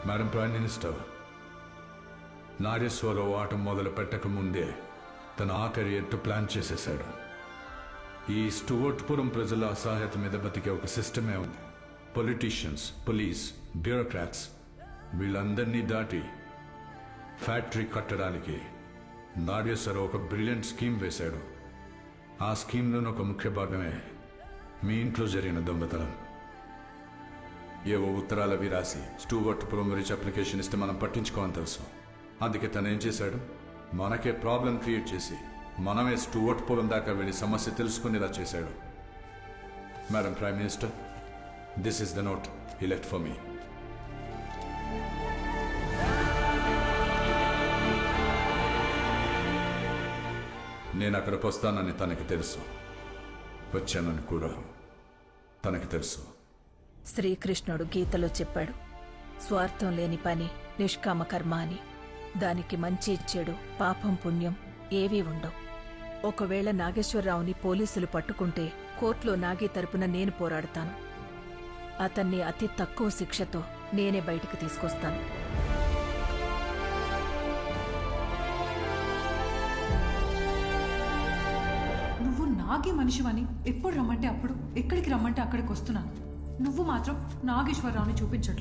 Madam prime minister, Nageswararao ఆట మొదలు పెట్టక ముందే తన ఆఖరి ఎత్తు ప్లాన్ చేసేశాడు. ఈ స్టూవర్ట్పురం ప్రజల అసహాయత మీద బతికే ఒక సిస్టమే ఉంది. పొలిటీషియన్స్, పోలీస్, బ్యూరోక్రాట్స్ వీళ్ళందరినీ దాటి ఫ్యాక్టరీ కట్టడానికి నాగేశ్వరరావు ఒక బ్రిలియంట్ స్కీమ్ వేశాడు. ఆ స్కీమ్లోని ఒక ముఖ్య భాగమే మీ ఇంట్లో జరిగిన దొంగతనం. ఏవో ఉత్తరాలు అవి రాసి స్టూవర్ట్పురం రిచ్ అప్లికేషన్ ఇస్తే మనం పట్టించుకోమని తెలుసు. అందుకే తను ఏం చేశాడు, మనకే ప్రాబ్లం క్రియేట్ చేసి మనమే స్టూవర్ట్పురం దాకా వెళ్ళి సమస్య తెలుసుకునేలా చేశాడు. Madam prime minister, this is the note he left for me. నేను అక్కడికి వస్తానని తనకి తెలుసు, వచ్చానని కూడా తనకి తెలుసు. శ్రీకృష్ణుడు గీతలో చెప్పాడు, స్వార్థం లేని పని నిష్కామ కర్మ అని. దానికి మంచి చెడు, పాపం పుణ్యం ఏవీ ఉండవు. ఒకవేళ నాగేశ్వరరావుని పోలీసులు పట్టుకుంటే కోర్టులో నాగి తరపున నేను పోరాడతాను. అతన్ని అతి తక్కువ శిక్షతో నేనే బయటికి తీసుకొస్తాను. నువ్వు నాగి మనిషివని ఎప్పుడు రమ్మంటే అప్పుడు, ఎక్కడికి రమ్మంటే అక్కడికి వస్తున్నాను. నువ్వు మాత్రం నాగేశ్వరరావుని చూపించట్లేదు.